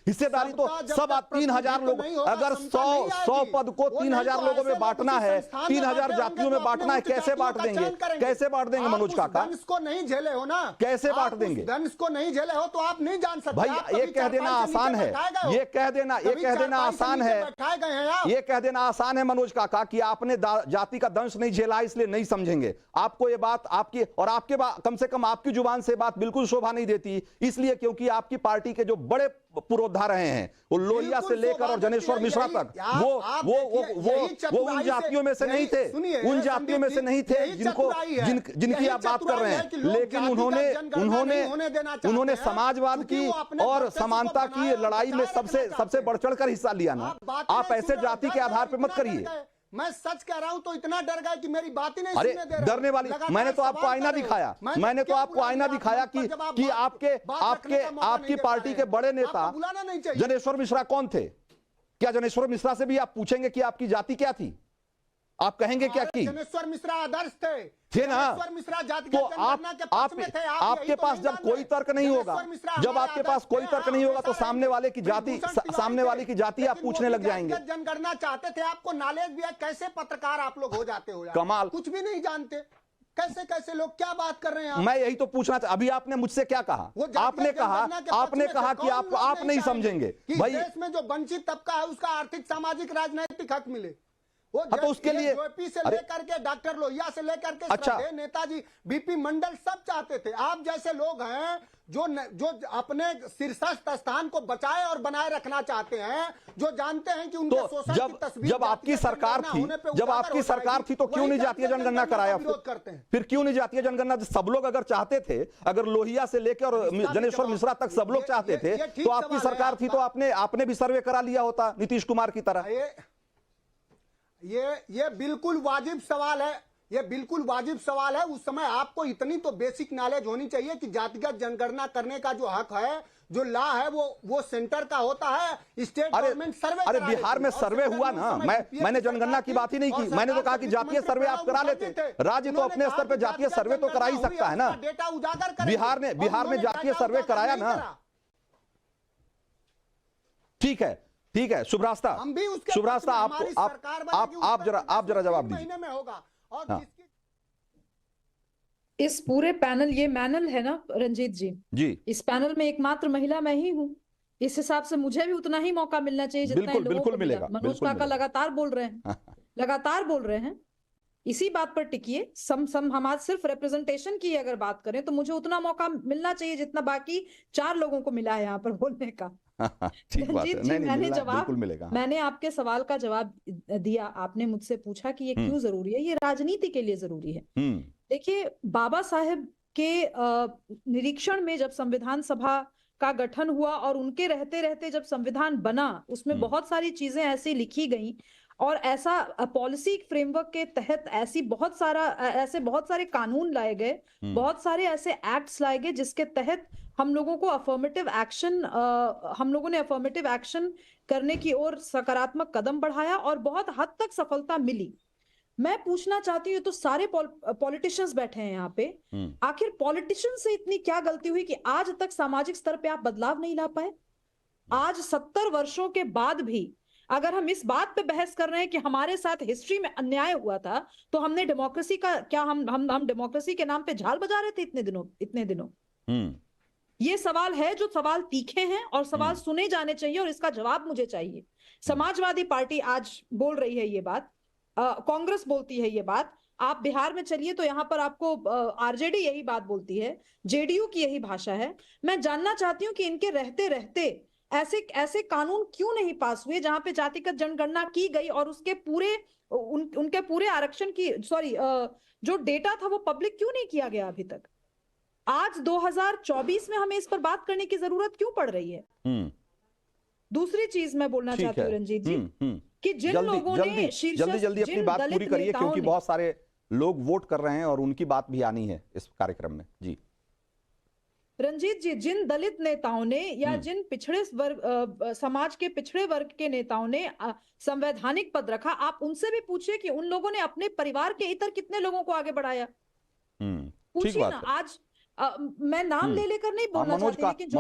हिस्सेदारी तो सब 3000 लोग, अगर 100 पद को 3000 लोगों में बांटना है, 3000 जातियों में बांटना है, कैसे बांट देंगे? कैसे बांट देंगे मनोज काका? इसको नहीं झेले हो ना, कैसे बांट देंगे? दंश को नहीं झेले हो तो आप नहीं जान सकते। भाई ये कह देना आसान है, ये कह देना आसान है, ये कह देना आसान है मनोज काका कि आपने जाति का दंश नहीं झेला इसलिए नहीं समझेंगे। आपको ये बात आपकी और आपके कम से कम आपकी जुबान से बात बिल्कुल शोभा नहीं देती, इसलिए क्योंकि आपकी पार्टी के जो बड़े पुरोधा रहे हैं, वो लोहिया से लेकर और जनेश्वर मिश्रा तक, वो उन जातियों में से नहीं थे, उन जातियों में से नहीं थे जिनकी आप बात कर रहे हैं। लेकिन उन्होंने समाजवाद की और समानता की लड़ाई में सबसे बढ़ चढ़ कर हिस्सा लिया ना। आप ऐसे जाति के आधार पर मत करिए। मैं सच कह रहा हूं तो इतना डर गए कि मेरी बात ही नहीं अरे सुनने दे रहे। डरने वाली, मैंने तो आपको आईना दिखाया, कि आपकी पार्टी के बड़े नेता जनेश्वर मिश्रा कौन थे? क्या जनेश्वर मिश्रा से भी आप पूछेंगे कि आपकी जाति क्या थी? आप कहेंगे क्या की? जनेश्वर मिश्रा आदर्श थे ना? तो आपके पास जब कोई तर्क नहीं होगा, तो सामने वाले की जाति आप पूछने लग जाएंगे। जनगणना चाहते थे, आपको नॉलेज भी है, कैसे पत्रकार आप लोग हो जाते हो यार? कमाल, कुछ भी नहीं जानते। कैसे लोग क्या बात कर रहे हैं आप? मैं यही तो पूछना चाहता। अभी आपने मुझसे क्या कहा? आपने कहा कि आप नहीं समझेंगे। भाई देश में जो वंचित तबका है उसका आर्थिक, सामाजिक, राजनीतिक हक मिले, वो तो उसके लिए जेपी से लेकर के डॉक्टर लोहिया से लेकर के श्रद्धेय नेताजी बीपी मंडल सब चाहते थे। आप जैसे लोग हैं जो अपने शीर्षस्थ स्थान को बचाए और बनाए रखना चाहते हैं, जो जानते हैं कि उनके शोषण की तस्वीर जब आपकी सरकार थी तो क्यों नहीं जातीय जनगणना कराया? फिर क्यों नहीं जातीय जनगणना? सब लोग अगर चाहते थे, अगर लोहिया से लेकर और जनेश्वर मिश्रा तक सब लोग चाहते थे, तो आपकी सरकार थी तो आपने भी सर्वे करा लिया होता नीतीश कुमार की तरह। ये बिल्कुल वाजिब सवाल है, ये बिल्कुल वाजिब सवाल है। उस समय आपको इतनी तो बेसिक नॉलेज होनी चाहिए कि जातिगत जनगणना करने का जो हक है, जो लॉ है, वो सेंटर का होता है। स्टेट गवर्नमेंट सर्वे, अरे बिहार में सर्वे हुआ ना। मैंने जनगणना की बात ही नहीं की, मैंने तो कहा कि जातीय सर्वे आप करा लेते। राज्य तो अपने स्तर पर जातीय सर्वे तो करा ही सकता है ना। डेटा उजागर कर, बिहार ने जातीय सर्वे कराया ना। ठीक है शुभरास्ता, हम भी उसके शुभरास्ता आप जरा जवाब दीजिए। महीने में होगा। और हाँ। इस पूरे पैनल, ये पैनल है ना रंजीत जी, इस पैनल में एकमात्र महिला मैं ही हूँ। इस हिसाब से मुझे भी उतना ही मौका मिलना चाहिए जितना इन लोगों को मिला। मनोज काका लगातार बोल रहे हैं, इसी बात पर टिकिए। हम आज सिर्फ रिप्रेजेंटेशन की अगर बात करें तो मुझे उतना मौका मिलना चाहिए जितना बाकी 4 लोगों को मिला है यहाँ पर बोलने का। रंजीत जी, मैंने आपके सवाल का जवाब दिया। आपने मुझसे पूछा कि ये क्यों जरूरी है? ये राजनीति के लिए जरूरी है। देखिए, बाबा साहेब के निरीक्षण में जब संविधान सभा का गठन हुआ और उनके रहते रहते जब संविधान बना, उसमें बहुत सारी चीजें ऐसी लिखी गई और ऐसा पॉलिसी फ्रेमवर्क के तहत ऐसे बहुत सारे कानून लाए गए, बहुत सारे ऐसे एक्ट्स लाए गए जिसके तहत हम लोगों ने अफर्मेटिव एक्शन करने की ओर सकारात्मक कदम बढ़ाया और बहुत हद तक सफलता मिली। मैं पूछना चाहती हूँ, तो सारे पॉलिटिशियंस बैठे हैं यहाँ पे, आखिर पॉलिटिशियन से इतनी क्या गलती हुई कि आज तक सामाजिक स्तर पे आप बदलाव नहीं ला पाए? आज 70 वर्षों के बाद भी अगर हम इस बात पे बहस कर रहे हैं कि हमारे साथ हिस्ट्री में अन्याय हुआ था, तो हमने डेमोक्रेसी का क्या हम डेमोक्रेसी के नाम पे झाल बजा रहे थे इतने दिनों? ये सवाल है, जो सवाल तीखे हैं और सवाल सुने जाने चाहिए और इसका जवाब मुझे चाहिए। समाजवादी पार्टी आज बोल रही है ये बात, कांग्रेस बोलती है ये बात, आप बिहार में चलिए तो यहाँ पर आपको आरजेडी यही बात बोलती है, जेडीयू की यही भाषा है। मैं जानना चाहती हूँ कि इनके रहते रहते ऐसे कानून क्यों नहीं पास हुए जहां पे जातिगत जनगणना की गई और उसके पूरे उनके पूरे आरक्षण की जो डेटा था वो पब्लिक क्यों नहीं किया गया अभी तक? आज 2024 में हमें इस पर बात करने की जरूरत क्यों पड़ रही है? दूसरी चीज मैं बोलना चाहती हूँ रंजीत जी, कि जिन लोगों ने जल्दी अपनी बात पूरी करिए, क्योंकि बहुत सारे लोग वोट कर रहे हैं और उनकी बात भी आनी है इस कार्यक्रम में। जी रंजीत जी, जिन दलित नेताओं ने या जिन पिछड़े वर्ग समाज के पिछड़े वर्ग के नेताओं ने संवैधानिक पद रखा, आप उनसे भी पूछिए कि उन लोगों ने अपने परिवार के इतर कितने लोगों को आगे बढ़ाया। पूछिए ना। आज मैं नाम ले लेकर नहीं बोलना चाहती, लेकिन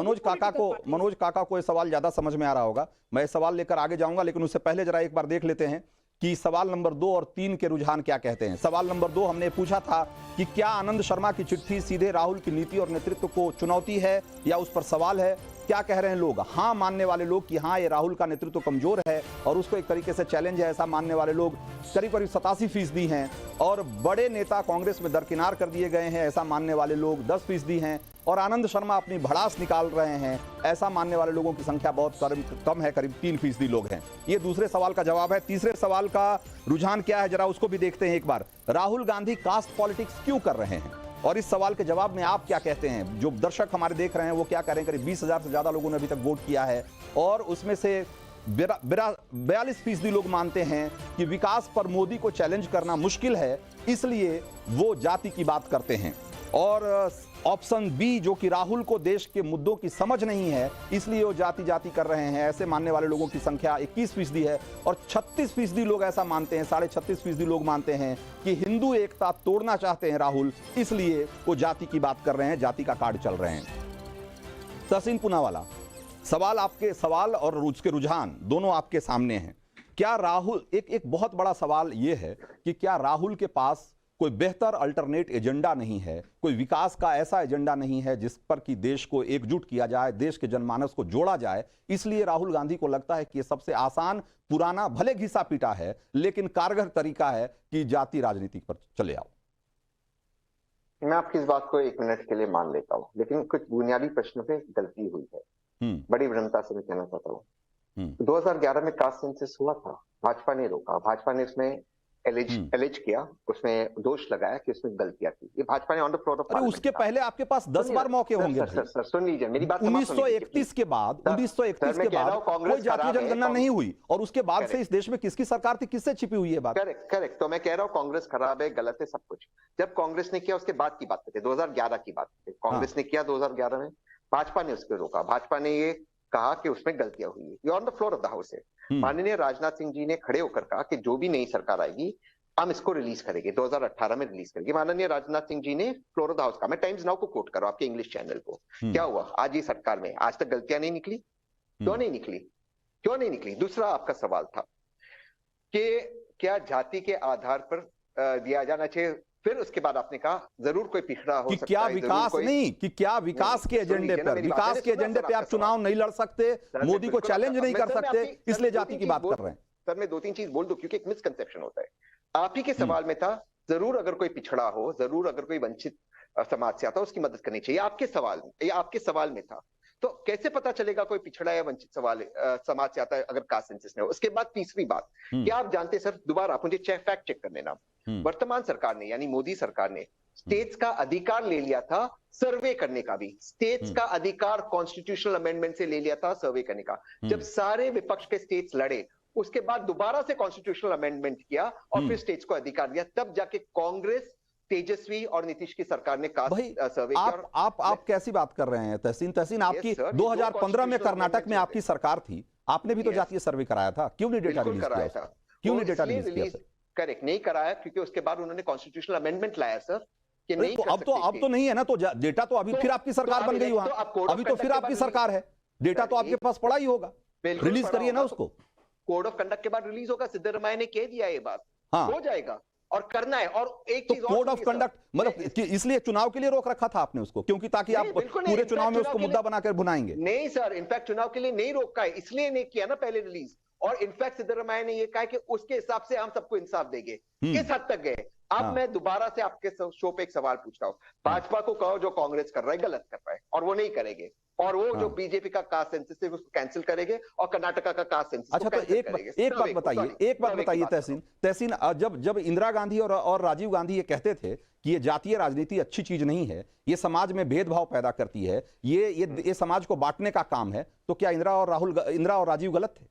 मनोज काका को ये सवाल ज्यादा समझ में आ रहा होगा। मैं सवाल लेकर आगे जाऊंगा, लेकिन उससे पहले जरा एक बार देख लेते हैं कि सवाल नंबर 2 और 3 के रुझान क्या कहते हैं। सवाल नंबर 2 हमने पूछा था कि क्या आनंद शर्मा की चिट्ठी सीधे राहुल की नीति और नेतृत्व को चुनौती है या उस पर सवाल है? क्या कह रहे हैं लोग? हाँ मानने वाले लोग कि हाँ, ये राहुल का नेतृत्व कमजोर है और उसको एक तरीके से चैलेंज है, ऐसा मानने वाले लोग करीब 87% हैं। और बड़े नेता कांग्रेस में दरकिनार कर दिए गए हैं, ऐसा मानने वाले लोग 10% हैं। और आनंद शर्मा अपनी भड़ास निकाल रहे हैं, ऐसा मानने वाले लोगों की संख्या बहुत कम है, करीब 3% लोग हैं। ये दूसरे सवाल का जवाब है। तीसरे सवाल का रुझान क्या है, जरा उसको भी देखते हैं एक बार। राहुल गांधी कास्ट पॉलिटिक्स क्यों कर रहे हैं, और इस सवाल के जवाब में आप क्या कहते हैं? जो दर्शक हमारे देख रहे हैं वो क्या कह रहे हैं? करीब 20,000 से ज्यादा लोगों ने अभी तक वोट किया है और उसमें से 42% लोग मानते हैं कि विकास पर मोदी को चैलेंज करना मुश्किल है, इसलिए वो जाति की बात करते हैं। और ऑप्शन बी, जो कि राहुल को देश के मुद्दों की समझ नहीं है, इसलिए वो जाति कर रहे हैं, ऐसे मानने वाले लोगों की संख्या 21% है। और 36% लोग ऐसा मानते हैं, 36.5% लोग मानते हैं कि हिंदू एकता तोड़ना चाहते हैं राहुल, इसलिए वो जाति की बात कर रहे हैं, जाति का कार्ड चल रहे हैं। तहसीन पूनावाला, सवाल और उसके रुझान दोनों आपके सामने हैं। क्या राहुल, एक बहुत बड़ा सवाल यह है कि क्या राहुल के पास कोई बेहतर अल्टरनेट एजेंडा नहीं है, कोई विकास का ऐसा एजेंडा नहीं है जिस पर कि देश को एकजुट किया जाए, देश के जनमानस को जोड़ा जाए? इसलिए राहुल गांधी को लगता है कि ये सबसे आसान, पुराना, भले घिसा पीटा है, लेकिन कारगर तरीका है कि जाति राजनीति पर चले आओ। मैं आपकी इस बात को 1 मिनट के लिए मान लेता हूं, लेकिन कुछ बुनियादी प्रश्नों पे गलती हुई है। बड़ी विनम्रता से मैं कहना चाहता हूँ। 2011 में कास्ट सेंसस हुआ था, भाजपा ने रोका, भाजपा ने उसमें एलिज किया, उसमें दोष लगाया कि उसमें गलतियां थी। ये भाजपा ने ऑन द फ्लोर ऑफ, उसके पहले आपके पास 10 बार मौके होंगे। सर सुन लीजिए मेरी बात। 1931 के बाद कोई जातीय जनगणना नहीं हुई, और उसके बाद से इस देश में किसकी सरकार थी, किससे छिपी हुई है बात? करेक्ट। तो मैं कह रहा हूँ कांग्रेस खराब है, गलत है, सब कुछ। जब कांग्रेस ने किया उसके बाद की बात करते, 2011 की बात करते। कांग्रेस ने किया 2011 में, भाजपा ने उसको रोका, भाजपा ने ये कहा कि उसमें गलतियां हुई है। ये on the floor of the house है। माननीय राजनाथ सिंह जी ने खड़े होकर कहा कि जो भी नई सरकार आएगी हम इसको रिलीज करेंगे, 2018 में रिलीज करेंगे। माननीय राजनाथ सिंह जी ने फ्लोर ऑफ द हाउस का, मैं टाइम्स नाउ को कोट कर रहा हूं, आपके इंग्लिश चैनल को। क्या हुआ आज ये सरकार में? आज तक गलतियां नहीं निकली। क्यों नहीं निकली? दूसरा आपका सवाल था कि क्या जाति के आधार पर दिया जाना चाहिए, फिर उसके बाद आपने कहा जरूर कोई पिछड़ा हो सकता है। क्या विकास नहीं, कि क्या विकास के एजेंडे पर, विकास के एजेंडे पे आप चुनाव नहीं लड़ सकते, मोदी को चैलेंज नहीं कर सकते, इसलिए जाति की बात कर रहे हैं? सर मैं 2-3 चीज बोल दूं, क्योंकि एक मिसकंसेप्शन होता है। आप ही के सवाल में था, जरूर अगर कोई पिछड़ा हो, जरूर अगर कोई वंचित समाज से आता है उसकी मदद करनी चाहिए, आपके सवाल में था। तो कैसे पता चलेगा कोई पिछड़ा या वंचित समाज से आता है अगर कास्ट सेंसस में हो? उसके बाद तीसरी बात, क्या आप जानते हैं सर, दोबारा आप मुझे फैक्ट चेक कर लेना, वर्तमान सरकार ने यानी मोदी सरकार ने स्टेट्स का अधिकार ले लिया था सर्वे करने का भी, स्टेट्स का अधिकार कॉन्स्टिट्यूशनल अमेंडमेंट से ले लिया था सर्वे करने का। जब सारे विपक्ष के स्टेट्स लड़े, उसके बाद दोबारा से कॉन्स्टिट्यूशनल अमेंडमेंट किया और फिर स्टेट्स को अधिकार दिया, तब जाके कांग्रेस, तेजस्वी और नीतीश की सरकार ने कास्ट सर्वे किया। आप कैसी बात कर रहे हैं तहसीन? आपकी 2015 में कर्नाटक में आपकी सरकार थी, आपने भी तो जातीय सर्वे कराया था, क्यों नहीं डेटा रिलीज किया? करेक्ट नहीं कराया, क्योंकि उसके बाद उन्होंने कॉन्स्टिट्यूशनल अमेंडमेंट लाया सर कि नहीं तो अब तो नहीं है ना, तो डेटा तो अभी फिर आपकी सरकार बन गई वहां, अभी तो फिर आपकी सरकार है, डेटा तो आपके पास पड़ा ही होगा, रिलीज करिए ना उसको। कोड ऑफ कंडक्ट के बाद रिलीज होगा, सिद्धरामैया ने कह दिया ये बात, हाँ हो जाएगा और करना है। और एक तो चीज कोड ऑफ कंडक्ट मतलब इसलिए चुनाव के लिए रोक रखा था आपने उसको, क्योंकि ताकि आप पूरे चुनाव में उसको मुद्दा बनाकर भुनाएंगे। नहीं सर, इनफैक्ट चुनाव के लिए नहीं रोका है, इसलिए नहीं किया ना पहले रिलीज। और इनफैक्ट सिद्धरामैया ने ये कहा कि उसके हिसाब से हम सबको इंसाफ देंगे। किस हद तक गए? अब मैं दोबारा से आपके शो पे एक सवाल पूछ रहा हूं, भाजपा को कहो जो कांग्रेस कर रहा है गलत कर रहा है, और वो नहीं करेंगे, और वो जो बीजेपी का कास्ट सेंसस है उसको कैंसिल करेंगे और कर्नाटका का कास्ट सेंसस अच्छा, तो एक बात बताइए तहसीन, जब इंदिरा गांधी और राजीव गांधी ये कहते थे कि ये जातीय राजनीति अच्छी चीज नहीं है, ये समाज में भेदभाव पैदा करती है, ये समाज को बांटने का काम है, तो क्या इंदिरा और राजीव गलत थे?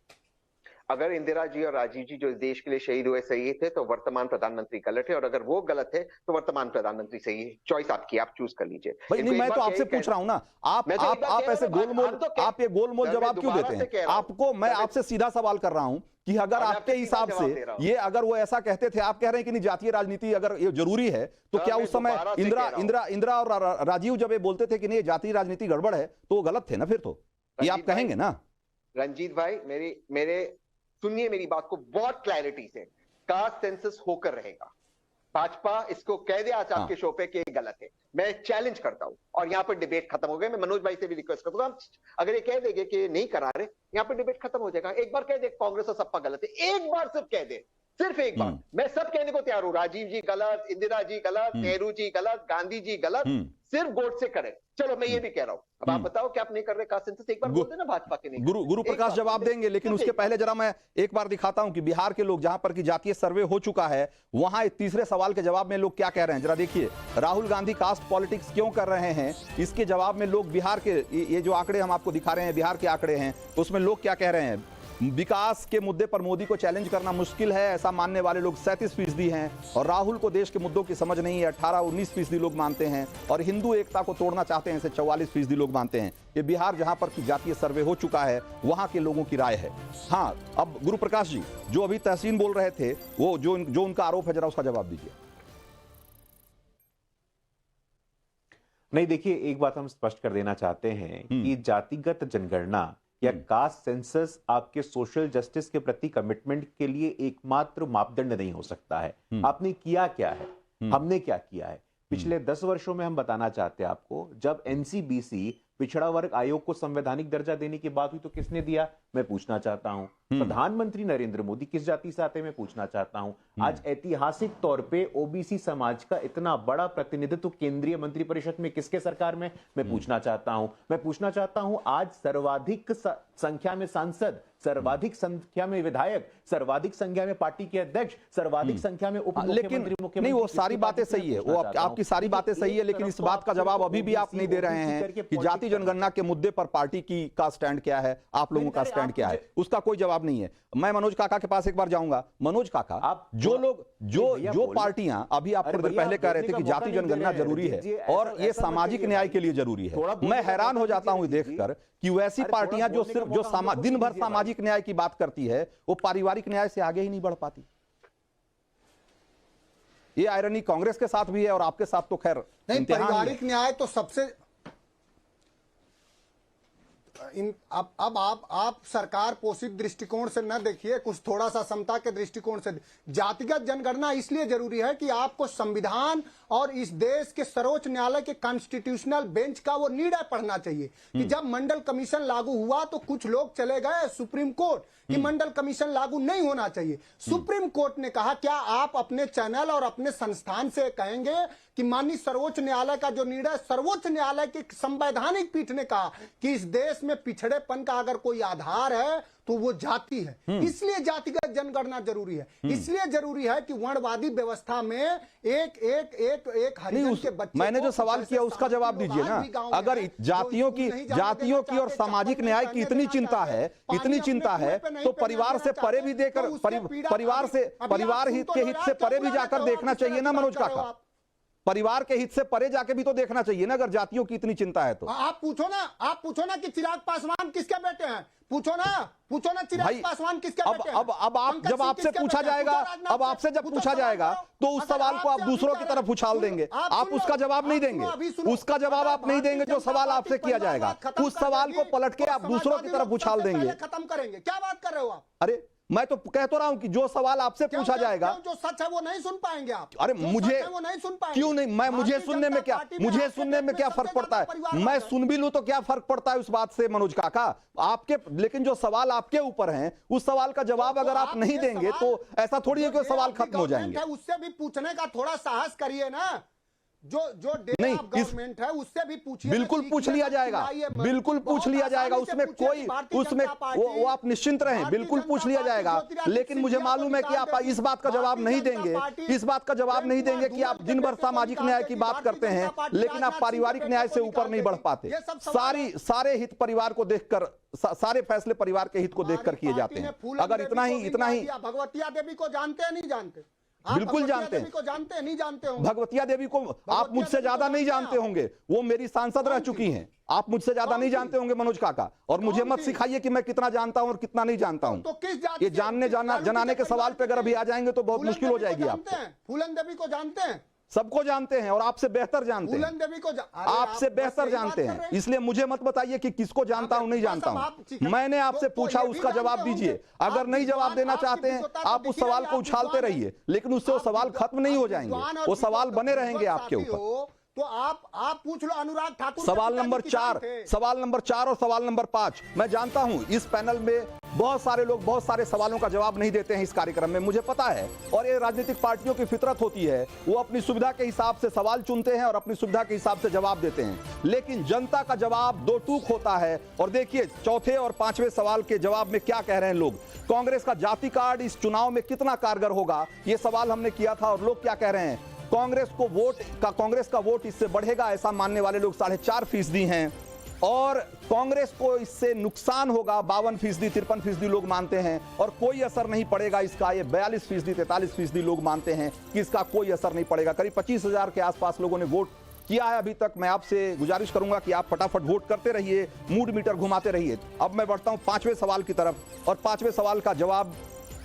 अगर इंदिरा जी और राजीव जी जो देश के लिए शहीद हुए सही थे तो वर्तमान प्रधानमंत्री गलत है, और अगर वो गलत है तो वर्तमान प्रधानमंत्री सही है। चॉइस आपकी, आप चूज कर लीजिए। भाई नहीं, मैं तो आपसे पूछ रहा हूं ना, आप ऐसे आप ये गोलमोल जवाब क्यों देते हैं? आपको मैं आपसे सीधा सवाल कर रहा हूं कि अगर आपके हिसाब से ये, अगर वो ऐसा कहते थे, आप कह रहे हैं कि नहीं जातीय राजनीति अगर ये जरूरी है, तो क्या उस समय इंदिरा और राजीव जब ये बोलते थे कि नहीं जातीय राजनीति गड़बड़ है, तो वो गलत थे ना? फिर तो ये आप कहेंगे ना? रंजीत भाई मेरे सुनिए मेरी बात को बहुत क्लैरिटी से, कास्ट सेंसस होकर रहेगा। भाजपा इसको कह दे आज आपके शो पे कि गलत है, मैं चैलेंज करता हूं, और यहां पर डिबेट खत्म हो गया। मैं मनोज भाई से भी रिक्वेस्ट करता हूं, अगर ये कह देंगे कि नहीं करा रहे, यहां पर डिबेट खत्म हो जाएगा। एक बार कह दे कांग्रेस और सपा गलत है, एक बार सिर्फ कह दे, सिर्फ एक बार। मैं सब कहने को तैयार हूं, राजीव जी गलत, इंदिरा जी गलत, नेहरू जी गलत, गांधी जी गलत, सिर्फ वोट से करें। चलो मैं ये भी कह रहा हूं, अब आप बताओ क्या आप नहीं कर रहे कास्ट सेंसस? एक बार बोल देना भाजपा के नहीं। गुरु प्रकाश जवाब देंगे, लेकिन उसके पहले जरा मैं एक बार दिखाता हूं कि बिहार के लोग, जहां पर कि जातीय सर्वे हो चुका है, वहां तीसरे सवाल के जवाब में लोग क्या कह रहे हैं, जरा देखिए। राहुल गांधी कास्ट पॉलिटिक्स क्यों कर रहे हैं, इसके जवाब में लोग बिहार के, ये जो आंकड़े हम आपको दिखा रहे हैं, बिहार के आंकड़े हैं, उसमें लोग क्या कह रहे हैं। विकास के मुद्दे पर मोदी को चैलेंज करना मुश्किल है, ऐसा मानने वाले लोग 37% हैं, और राहुल को देश के मुद्दों की समझ नहीं है, 18-19% लोग मानते हैं, और हिंदू एकता को तोड़ना चाहते हैं, इसे 44% लोग मानते हैं। ये बिहार जहां पर की जातीय सर्वे हो चुका है, वहां के लोगों की राय है। हाँ, अब गुरु प्रकाश जी जो अभी तहसीन बोल रहे थे, वो जो उनका आरोप है, जरा उसका जवाब दीजिए। नहीं, देखिए, एक बात हम स्पष्ट कर देना चाहते हैं कि जातिगत जनगणना या कास्ट सेंसस आपके सोशल जस्टिस के प्रति कमिटमेंट के लिए एकमात्र मापदंड नहीं हो सकता है। आपने किया क्या है, हमने क्या किया है पिछले 10 वर्षों में? हम बताना चाहते हैं आपको, जब एनसीबीसी पिछड़ा वर्ग आयोग को संवैधानिक दर्जा देने की बात हुई तो किसने दिया, मैं पूछना चाहता हूं। प्रधानमंत्री नरेंद्र मोदी किस जाति से आते, मैं पूछना चाहता हूं। आज ऐतिहासिक तौर पे ओबीसी समाज का इतना बड़ा प्रतिनिधित्व केंद्रीय मंत्रिपरिषद में किसके सरकार में, मैं पूछना चाहता हूं। मैं पूछना चाहता हूं, आज सर्वाधिक संख्या में सांसद, सर्वाधिक संख्या में विधायक, सर्वाधिक संख्या में पार्टी के अध्यक्ष, सर्वाधिक संख्या में उप मुख्यमंत्री, नहीं, वो सारी बातें सही है, वो आपकी सारी बातें सही है, लेकिन इस बात का जवाब अभी भी आप नहीं दे रहे हैं कि जाति जनगणना के मुद्दे पर पार्टी का स्टैंड क्या है, आप लोगों का स्टैंड क्या है, उसका कोई जवाब नहीं है। मैं मनोज काका के पास एक बार जाऊंगा। मनोज काका, आप जो पार्टियां अभी आप थोड़ी देर पहले कह रहे थे कि जाति जनगणना जरूरी है और ये सामाजिक न्याय के लिए जरूरी है, मैं हैरान हो जाता हूं देखकर कि वैसी पार्टियां जो सिर्फ दिन भर सामाजिक न्याय की बात करती है, वो पारिवारिक न्याय से आगे ही नहीं बढ़ पाती। ये आयरनी कांग्रेस के साथ भी है और आपके साथ तो खैर नहीं। पारिवारिक न्याय तो सबसे अब आप सरकार पोषित दृष्टिकोण से न देखिए, कुछ थोड़ा सा समता के दृष्टिकोण से। जातिगत जनगणना इसलिए जरूरी है कि आपको संविधान और इस देश के सर्वोच्च न्यायालय के कॉन्स्टिट्यूशनल बेंच का वो निर्णय पढ़ना चाहिए कि जब मंडल कमीशन लागू हुआ तो कुछ लोग चले गए सुप्रीम कोर्ट कि मंडल कमीशन लागू नहीं होना चाहिए। सुप्रीम कोर्ट ने कहा, क्या आप अपने चैनल और अपने संस्थान से कहेंगे कि माननीय सर्वोच्च न्यायालय का जो निर्णय, सर्वोच्च न्यायालय की संवैधानिक पीठ ने कहा कि इस देश में पिछड़ेपन का अगर कोई आधार है तो वो जाति है, इसलिए जातिगत जनगणना जरूरी है। इसलिए जरूरी है कि वर्णवादी व्यवस्था में एक हरिजन के बच्चे, मैंने जो सवाल किया उसका जवाब दीजिए ना। अगर जातियों की और सामाजिक न्याय की इतनी चिंता है तो परिवार से परे भी देकर, परिवार के हित से परे भी जाकर देखना चाहिए ना मनोज काका। परिवार के हित से परे जाके भी तो देखना चाहिए ना, अगर जातियों की इतनी चिंता है तो। आप पूछो ना कि चिराग पासवान किसके बेटे हैं? पूछो ना चिराग पासवान किसके बेटे हैं? अब आप जब आपसे पूछा जाएगा, अब आपसे जब पूछा जाएगा तो उस सवाल को आप दूसरों की तरफ उछाल देंगे, आप उसका जवाब नहीं देंगे, उसका जवाब आप नहीं देंगे जो सवाल आपसे किया जाएगा, उस सवाल को पलट के आप दूसरों की तरफ उछाल देंगे। खत्म करेंगे, क्या बात कर रहे हो आप? अरे मैं तो कह तो रहा हूं कि जो सवाल आपसे पूछा जाएगा, जो सच है वो नहीं सुन पाएंगे आप। अरे मुझे वो नहीं सुन पाएंगे। क्यों नहीं? मैं मुझे सुनने में क्या फर्क पड़ता है? मैं सुन भी लूं तो क्या फर्क पड़ता है उस बात से मनोज काका? आपके, लेकिन जो सवाल आपके ऊपर हैं उस सवाल का जवाब अगर आप नहीं देंगे तो ऐसा थोड़ी है कि सवाल खत्म हो जाएंगे। उससे भी पूछने का थोड़ा साहस करिए ना। जो नहीं, गवर्नमेंट है उससे भी पूछिए। बिल्कुल पूछ लिया जाएगा, बिल्कुल पूछ लिया जाएगा, उसमें कोई उसमें वो आप निश्चिंत रहें, बिल्कुल पूछ लिया जाएगा। लेकिन मुझे मालूम है कि आप इस बात का जवाब नहीं देंगे, इस बात का जवाब नहीं देंगे कि आप दिन भर सामाजिक न्याय की बात करते हैं लेकिन आप पारिवारिक न्याय से ऊपर नहीं बढ़ पाते। सारे हित परिवार को देखकर, सारे फैसले परिवार के हित को देखकर किए जाते हैं। अगर इतना ही भगवतिया देवी को जानते हैं, नहीं जानते? बिल्कुल जानते हैं। को जानते हैं, नहीं जानते होंगे? भगवतिया देवी को आप मुझसे ज्यादा नहीं जानते होंगे, वो मेरी सांसद रह चुकी हैं। आप मुझसे ज्यादा नहीं जानते होंगे मनोज काका, और मुझे मत सिखाइए कि मैं कितना जानता हूं और कितना नहीं जानता हूं। तो किस जाति ये जानने जनाने के सवाल पे अगर अभी आ जाएंगे तो बहुत मुश्किल हो जाएगी। आपको फूलन देवी को जानते हैं? सबको जानते हैं और आपसे बेहतर जानते हैं। देवी को आपसे बेहतर जानते हैं, इसलिए मुझे मत बताइए कि किसको जानता हूं नहीं जानता हूं। मैंने आपसे पूछा, उसका जवाब दीजिए। अगर नहीं जवाब देना चाहते हैं आप उस सवाल को उछालते रहिए, लेकिन उससे वो सवाल खत्म नहीं हो जाएंगे, वो सवाल बने रहेंगे आपके ऊपर। तो आप पूछ लो अनुराग ठाकुर। सवाल नंबर 4 और सवाल नंबर 5, मैं जानता हूं इस पैनल में बहुत सारे लोग बहुत सारे सवालों का जवाब नहीं देते हैं इस कार्यक्रम में, मुझे पता है। और ये राजनीतिक पार्टियों की फितरत होती है, वो अपनी सुविधा के हिसाब से सवाल चुनते हैं और अपनी सुविधा के हिसाब से जवाब देते हैं। लेकिन जनता का जवाब दो टूक होता है। और देखिए चौथे और पांचवें सवाल के जवाब में क्या कह रहे हैं लोग। कांग्रेस का जाति कार्ड इस चुनाव में कितना कारगर होगा, ये सवाल हमने किया था और लोग क्या कह रहे हैं। कांग्रेस का वोट इससे बढ़ेगा ऐसा मानने वाले लोग 4.5% हैं, और कांग्रेस को इससे नुकसान होगा 52%, 53% लोग मानते हैं, और कोई असर नहीं पड़ेगा इसका, ये 42%, 43% लोग मानते हैं कि इसका कोई असर नहीं पड़ेगा। करीब 25,000 के आसपास लोगों ने वोट किया है अभी तक। मैं आपसे गुजारिश करूंगा कि आप फटाफट वोट करते रहिए, मूड मीटर घुमाते रहिए। अब मैं बढ़ता हूं 5वें सवाल की तरफ, और 5वें सवाल का जवाब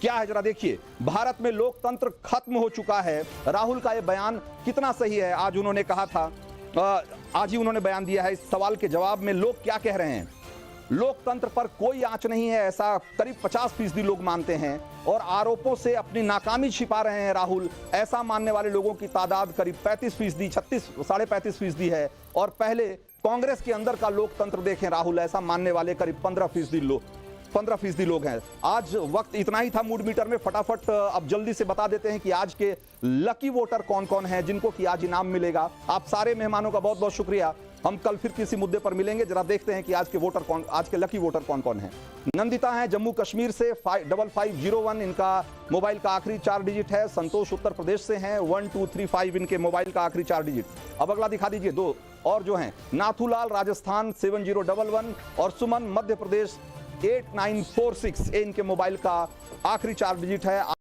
क्या है जरा देखिए। भारत में लोकतंत्र खत्म हो चुका है, राहुल का यह बयान कितना सही है? आज उन्होंने कहा था, आज ही उन्होंने बयान दिया है। इस सवाल के जवाब में लोग क्या कह रहे हैं। लोकतंत्र पर कोई आंच नहीं है ऐसा करीब 50% लोग मानते हैं, और आरोपों से अपनी नाकामी छिपा रहे हैं राहुल, ऐसा मानने वाले लोगों की तादाद करीब 35%, 35.5% है। और पहले कांग्रेस के अंदर का लोकतंत्र देखें राहुल, ऐसा मानने वाले करीब 15% लोग हैं। आज वक्त इतना ही था मूड मीटर में। फटाफट अब जल्दी से बता देते हैं कि आज के लकी वोटर कौन कौन हैं जिनको कि आज इनाम मिलेगा। आप सारे मेहमानों का बहुत बहुत शुक्रिया। हम कल फिर किसी मुद्दे पर मिलेंगे। जरा देखते हैं कि आज के लकी वोटर कौन कौन हैं। नंदिता हैं जम्मू कश्मीर से 5501 इनका मोबाइल का आखिरी 4 डिजिट है। संतोष उत्तर प्रदेश से हैं 1235 इनके मोबाइल का आखिरी 4 डिजिट। अब अगला दिखा दीजिए 2 और जो हैं। नाथूलाल राजस्थान 7011 और सुमन मध्य प्रदेश 8946 इनके मोबाइल का आखिरी 4 डिजिट है।